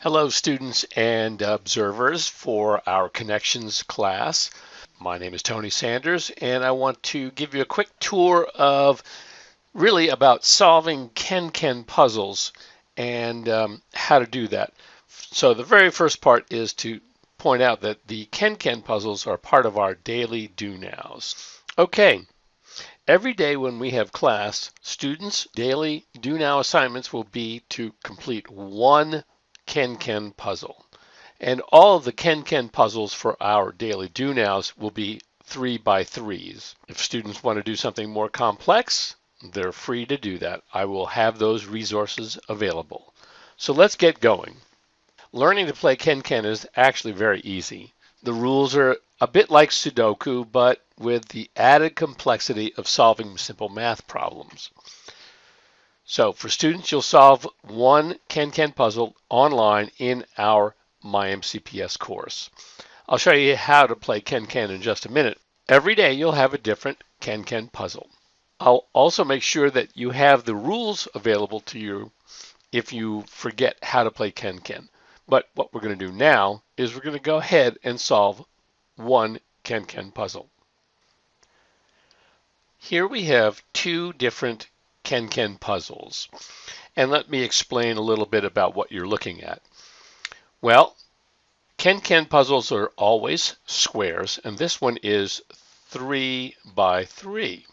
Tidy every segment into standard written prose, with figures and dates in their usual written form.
Hello, students and observers for our Connections class. My name is Tony Sanders, and I want to give you a quick tour of really about solving KenKen puzzles and how to do that. So the very first part is to point out that the KenKen puzzles are part of our daily do-nows. Okay, every day when we have class, students' daily do-now assignments will be to complete one KenKen puzzle. And all of the KenKen puzzles for our daily do-nows will be 3 by 3s. If students want to do something more complex, they're free to do that. I will have those resources available. So let's get going. Learning to play KenKen is actually very easy. The rules are a bit like Sudoku, but with the added complexity of solving simple math problems. So for students, you'll solve one KenKen puzzle online in our MyMCPS course. I'll show you how to play KenKen in just a minute. Every day you'll have a different KenKen puzzle. I'll also make sure that you have the rules available to you if you forget how to play KenKen. But what we're going to do now is we're going to go ahead and solve one KenKen puzzle. Here we have two different KenKen puzzles. And let me explain a little bit about what you're looking at. Well, KenKen puzzles are always squares, and this one is 3 by 3.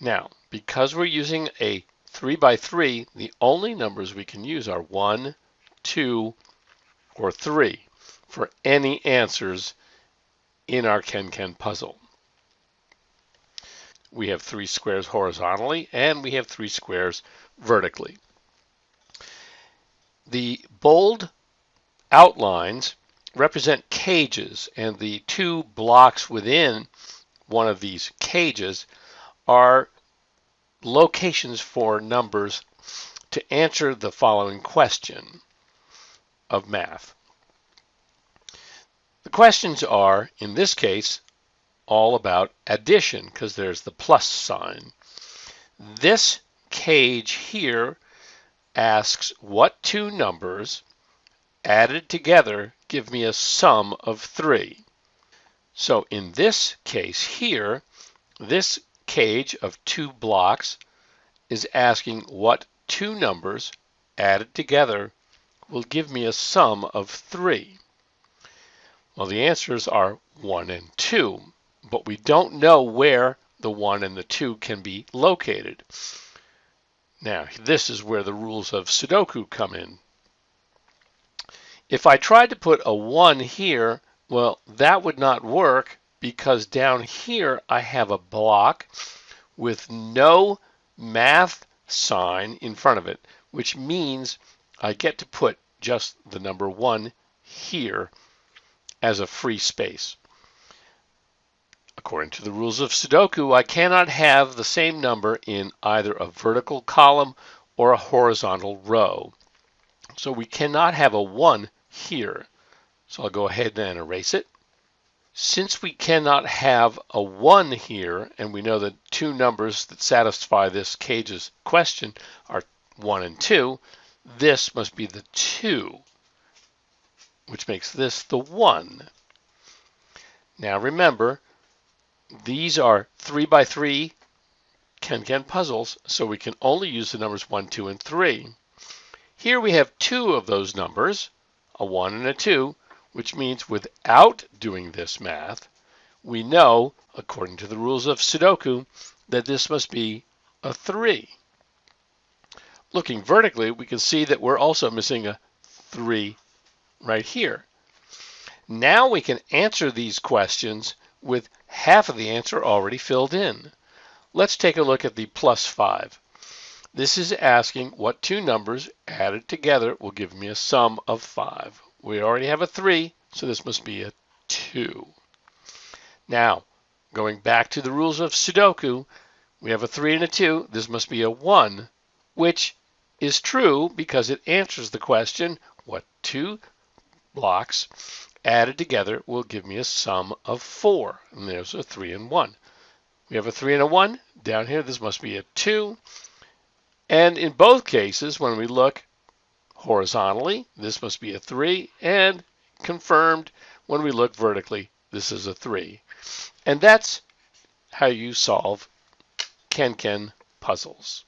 Now, because we're using a 3 by 3, the only numbers we can use are 1, 2, or 3 for any answers in our KenKen puzzle. We have 3 squares horizontally, and we have 3 squares vertically. The bold outlines represent cages, and the 2 blocks within one of these cages are locations for numbers to answer the following question of math. The questions are, in this case, all about addition because there's the plus sign. This cage here asks what 2 numbers added together give me a sum of 3. So in this case here, this cage of 2 blocks is asking what 2 numbers added together will give me a sum of 3. Well, the answers are 1 and 2, but we don't know where the 1 and the 2 can be located. Now, this is where the rules of Sudoku come in. If I tried to put a 1 here, well, that would not work because down here I have a block with no math sign in front of it, which means I get to put just the number 1 here as a free space. According to the rules of Sudoku, I cannot have the same number in either a vertical column or a horizontal row. So we cannot have a 1 here. So I'll go ahead and erase it. Since we cannot have a 1 here, and we know that 2 numbers that satisfy this cage's question are 1 and 2, this must be the 2, which makes this the 1. Now remember, these are 3 by 3 KenKen puzzles, so we can only use the numbers 1, 2, and 3. Here we have 2 of those numbers, a 1 and a 2, which means without doing this math, we know, according to the rules of Sudoku, that this must be a 3. Looking vertically, we can see that we're also missing a 3 right here. Now we can answer these questions with half of the answer already filled in. Let's take a look at the plus 5. This is asking what 2 numbers added together will give me a sum of 5. We already have a 3, so this must be a 2. Now, going back to the rules of Sudoku, we have a 3 and a 2. This must be a 1, which is true because it answers the question, what 2 blocks added together will give me a sum of 4. And there's a 3 and 1. We have a 3 and a 1. Down here, this must be a 2. And in both cases, when we look horizontally, this must be a 3, and confirmed when we look vertically, this is a 3. And that's how you solve KenKen puzzles.